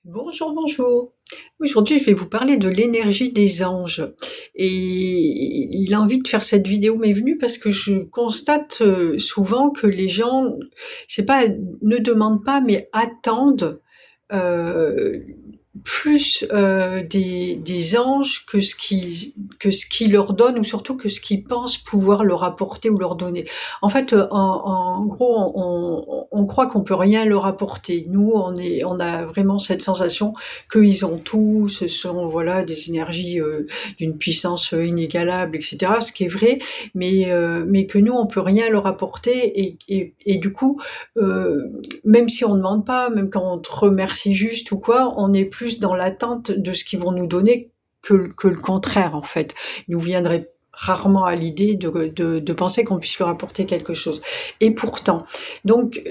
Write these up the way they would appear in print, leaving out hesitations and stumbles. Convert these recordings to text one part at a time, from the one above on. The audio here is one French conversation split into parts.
Bonjour, bonjour. Aujourd'hui, je vais vous parler de l'énergie des anges et l'envie de faire cette vidéo m'est venue parce que je constate, souvent que les gens, c'est pas ne demandent pas, mais attendent, heu, plus, des anges que ce qu'ils leur donnent ou surtout que ce qu'ils pensent pouvoir leur apporter ou leur donner. En fait, en gros, on croit qu'on peut rien leur apporter. Nous, on a vraiment cette sensation qu'ils ont tout, ce sont, voilà, des énergies, d'une puissance, inégalable et cetera, ce qui est vrai, mais que nous, on peut rien leur apporter et du coup, heu, même si on ne demande pas, même quand on te remercie juste ou quoi, on est plus dans l'attente de ce qu'ils vont nous donner que le contraire, en fait. Il nous viendrait rarement à l'idée de penser qu'on puisse leur apporter quelque chose et pourtant donc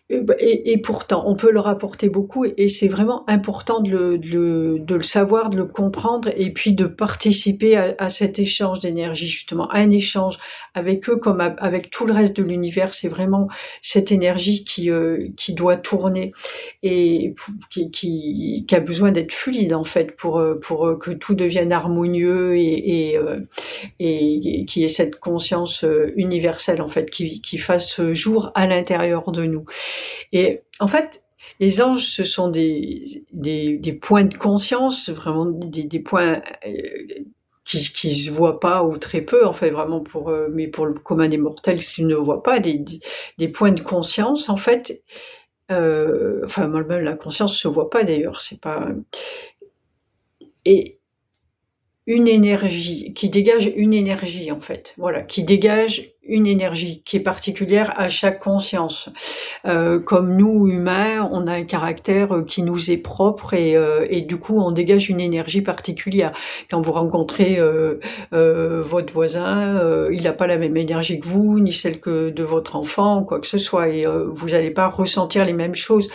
et pourtant, on peut leur apporter beaucoup et c'est vraiment important de le savoir, de le comprendre et puis de participer à cet échange d'énergie justement. Un échange avec eux comme avec tout le reste de l'univers, c'est vraiment cette énergie qui doit tourner et qui a besoin d'être fluide en fait pour que tout devienne harmonieux et qu'il y ait cette conscience, universelle en fait qui fasse, jour à l'intérieur de nous. Et en fait, les anges, ce sont des points de conscience, vraiment des points, qui se voient pas ou très peu, en fait, vraiment mais pour le commun des mortels s'ils ne voient pas, des points de conscience, en fait, enfin, moi, même la conscience se voit pas d'ailleurs, c'est pas et une énergie, qui dégage une énergie, en fait, voilà, qui dégage une énergie qui est particulière à chaque conscience. Comme nous, humains, on a un caractère, qui nous est propre et du coup, on dégage une énergie particulière. Quand vous rencontrez, votre voisin, il n'a pas la même énergie que vous, ni celle que de votre enfant, quoi que ce soit et vous n'allez pas ressentir les mêmes choses,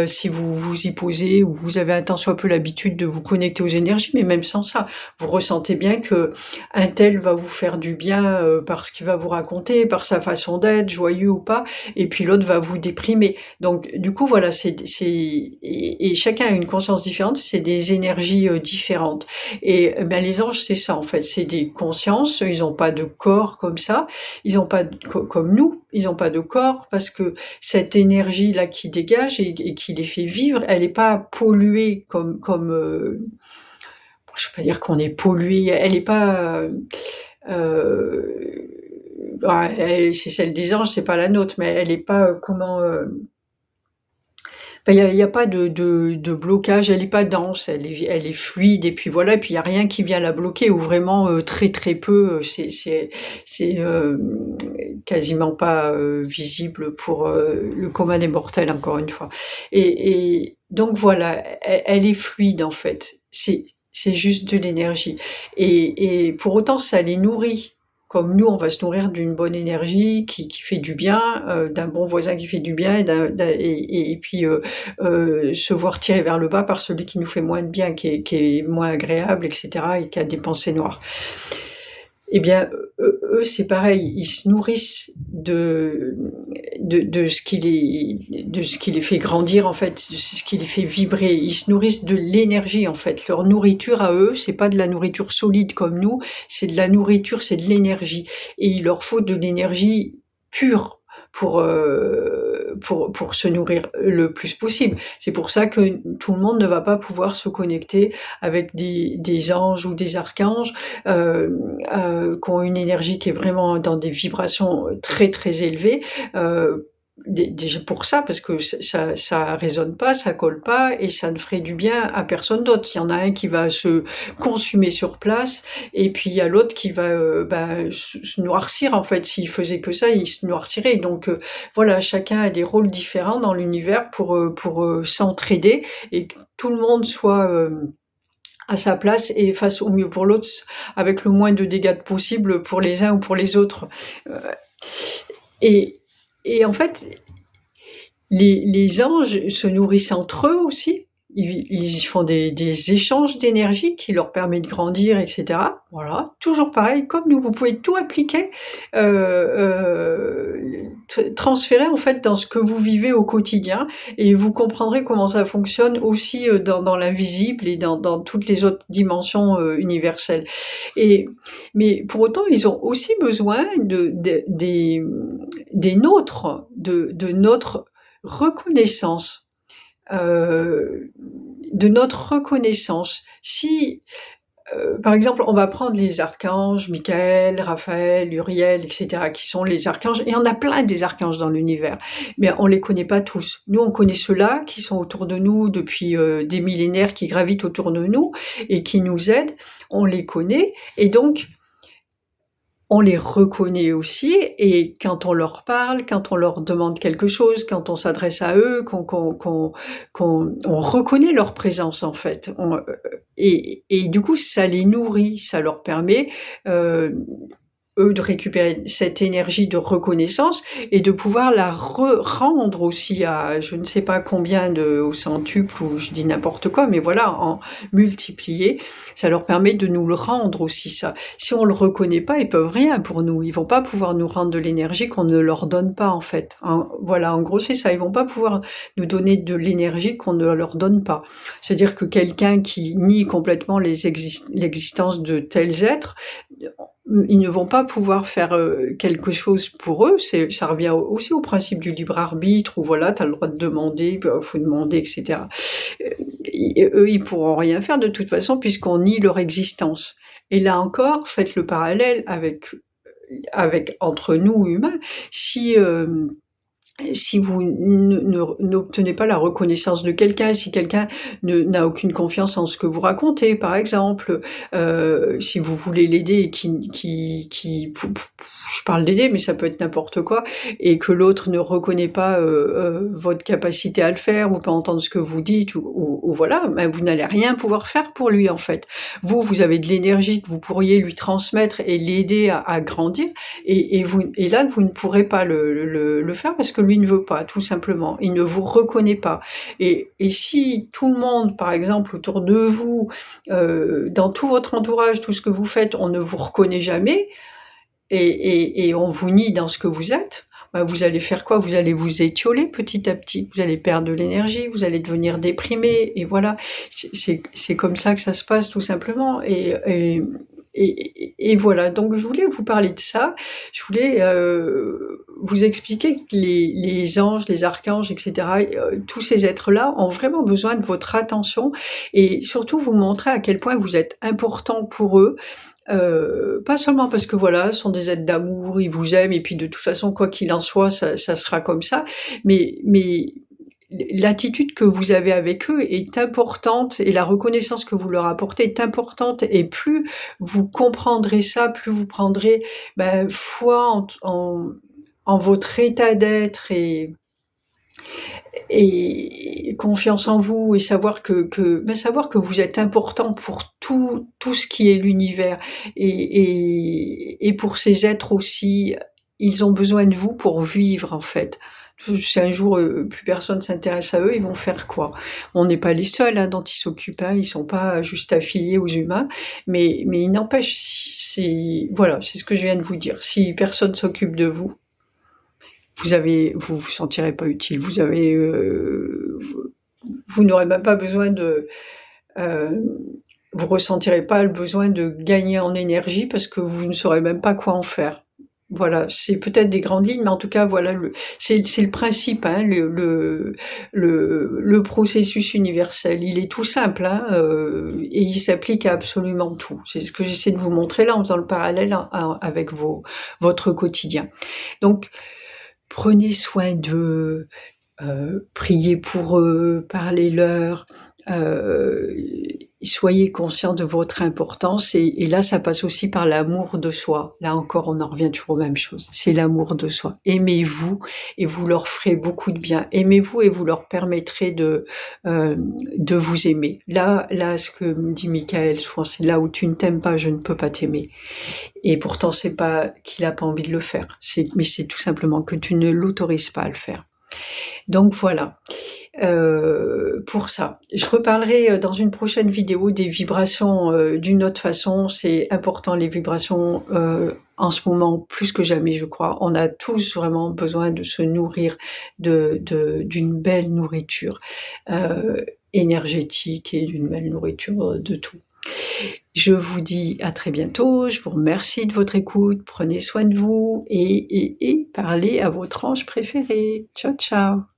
si vous vous y posez ou vous avez un tant soit peu l'habitude de vous connecter aux énergies, mais même sans ça, vous ressentez bien qu'un tel va vous faire du bien, par ce qu'il va vous raconter, par sa façon d'être, joyeux ou pas et puis l'autre va vous déprimer. Donc du coup, voilà, et chacun a une conscience différente, c'est des énergies, différentes et ben, les anges, c'est ça, en fait, c'est des consciences, ils ont pas de corps comme ça, ils ont pas de comme nous, ils ont pas de corps parce que cette énergie-là qui dégage et qui les fait vivre, elle est pas polluée je veux pas dire qu'on est pollué, elle est pas, bah, c'est celle des anges, c'est pas la nôtre, mais elle est pas, enfin, il y a pas de blocage, elle est pas dense, elle est fluide et puis voilà et puis il y a rien qui vient la bloquer ou vraiment, très, très peu, c'est quasiment pas, visible pour, le commun des mortels, encore une fois et donc voilà, elle est fluide, en fait. C'est juste de l'énergie et pour autant ça les nourrit. Comme nous, on va se nourrir d'une bonne énergie qui fait du bien, d'un bon voisin qui fait du bien et puis, se voir tirer vers le bas par celui qui nous fait moins de bien, qui est moins agréable et cetera et qui a des pensées noires. Eh bien, eux, c'est pareil, ils se nourrissent de ce qui les fait grandir, en fait, de ce qui les fait vibrer. Ils se nourrissent de l'énergie, en fait. Leur nourriture à eux, c'est pas de la nourriture solide comme nous, c'est de la nourriture, c'est de l'énergie et il leur faut de l'énergie pure pour se nourrir le plus possible. C'est pour ça que tout le monde ne va pas pouvoir se connecter avec des anges ou des archanges, qui ont une énergie qui est vraiment dans des vibrations, très, très élevées, déjà pour ça, parce que ça résonne pas, ça colle pas et ça ne ferait du bien à personne d'autre. Il y en a un qui va se consumer sur place et puis il y a l'autre qui va, se noircir en fait. S'il faisait que ça, il se noircirait donc voilà, chacun a des rôles différents dans l'univers pour, s'entraider et que tout le monde soit, à sa place et fasse au mieux pour l'autre avec le moins de dégâts possible pour les uns ou pour les autres. Heu et et en fait, les anges se nourrissent entre eux aussi. ils font des échanges d'énergie qui leur permet de grandir et cetera. Voilà, toujours pareil, comme nous, vous pouvez tout appliquer, transférer en fait dans ce que vous vivez au quotidien et vous comprendrez comment ça fonctionne aussi, dans l'invisible et dans toutes les autres dimensions, universelles. Et mais pour autant, ils ont aussi besoin des nôtres, de notre reconnaissance, heu, de notre reconnaissance. Si, par exemple, on va prendre les archanges, Michael, Raphaël, Uriel, et cetera, qui sont les archanges et il y en a plein des archanges dans l'univers, mais on les connaît pas tous. Nous, on connaît ceux-là qui sont autour de nous depuis, des millénaires, qui gravitent autour de nous et qui nous aident. On les connaît et donc on les reconnaît aussi et quand on leur parle, quand on leur demande quelque chose, quand on s'adresse à eux, qu'on reconnaît leur présence en fait. Et du coup, ça les nourrit, ça leur permet, heu, eux de récupérer cette énergie de reconnaissance et de pouvoir la rendre aussi à je ne sais pas combien au centuple ou je dis n'importe quoi, mais voilà, en multiplié, ça leur permet de nous le rendre aussi ça. Si on le reconnaît pas, ils peuvent rien pour nous. Ils vont pas pouvoir nous rendre de l'énergie qu'on ne leur donne pas en fait, hein. Voilà, en gros, c'est ça. Ils vont pas pouvoir nous donner de l'énergie qu'on ne leur donne pas. C'est-à-dire que quelqu'un qui nie complètement l'existence de tels êtres, ils ne vont pas pouvoir faire, quelque chose pour eux. Ça revient aussi au principe du libre arbitre où voilà, tu as le droit de demander, bah, faut demander et cetera. Eux, ils pourront rien faire de toute façon puisqu'on nie leur existence. Et là encore, faites le parallèle avec entre nous humains. Si vous n'obtenez pas la reconnaissance de quelqu'un, si quelqu'un n'a aucune confiance en ce que vous racontez, par exemple, si vous voulez l'aider et je parle d'aider, mais ça peut être n'importe quoi et que l'autre ne reconnaît pas, votre capacité à le faire ou pas entendre ce que vous dites ou voilà, ben, vous n'allez rien pouvoir faire pour lui, en fait. Vous avez de l'énergie que vous pourriez lui transmettre et l'aider à grandir et là, vous ne pourrez pas le faire parce que lui ne veut pas, tout simplement. Il ne vous reconnaît pas. Et si tout le monde, par exemple, autour de vous, dans tout votre entourage, tout ce que vous faites, on ne vous reconnaît jamais et on vous nie dans ce que vous êtes, bah, vous allez faire quoi? Vous allez vous étioler petit à petit. Vous allez perdre de l'énergie, vous allez devenir déprimé et voilà. C'est comme ça que ça se passe tout simplement et voilà. Donc je voulais vous parler de ça. Je voulais, vous expliquer que les anges, les archanges et cetera, tous ces êtres-là ont vraiment besoin de votre attention et surtout vous montrer à quel point vous êtes important pour eux. Pas seulement parce que voilà, ce sont des êtres d'amour, ils vous aiment et puis de toute façon, quoi qu'il en soit, ça sera comme ça, mais l'attitude que vous avez avec eux est importante et la reconnaissance que vous leur apportez est importante et plus vous comprendrez ça, plus vous prendrez, foi en votre état d'être et confiance en vous et savoir que vous êtes important pour tout ce qui est l'univers et pour ces êtres aussi, ils ont besoin de vous pour vivre, en fait. Si un jour, plus personne s'intéresse à eux, ils vont faire quoi? On n'est pas les seuls, hein, dont ils s'occupent, hein, ils sont pas juste affiliés aux humains, mais il n'empêche, voilà, c'est ce que je viens de vous dire. Si personne s'occupe de vous, vous sentirez pas utile. Vous n'aurez même pas besoin heu, vous ressentirez pas le besoin de gagner en énergie parce que vous ne saurez même pas quoi en faire. Voilà, c'est peut-être des grandes lignes, mais en tout cas, voilà c'est le principe, hein, le processus universel. Il est tout simple, hein, et il s'applique à absolument tout. C'est ce que j'essaie de vous montrer là en faisant le parallèle avec votre quotidien. Donc prenez soin d'eux, priez pour eux, parlez-leur, heu, soyez conscients de votre importance et là, ça passe aussi par l'amour de soi. Là encore, on en revient toujours aux mêmes choses, c'est l'amour de soi. Aimez-vous et vous leur ferez beaucoup de bien. Aimez-vous et vous leur permettrez de vous aimer. Là, ce que me dit Michael souvent, c'est: «Là où tu ne t'aimes pas, je ne peux pas t'aimer». Et pourtant, c'est pas qu'il a pas envie de le faire, mais c'est tout simplement que tu ne l'autorises pas à le faire. Donc voilà. pour ça. Je reparlerai, dans une prochaine vidéo des vibrations, d'une autre façon. C'est important les vibrations, en ce moment plus que jamais je crois. On a tous vraiment besoin de se nourrir d'une belle nourriture, énergétique et d'une belle nourriture, de tout. Je vous dis à très bientôt, je vous remercie de votre écoute, prenez soin de vous et parlez à votre ange préféré. Ciao, ciao.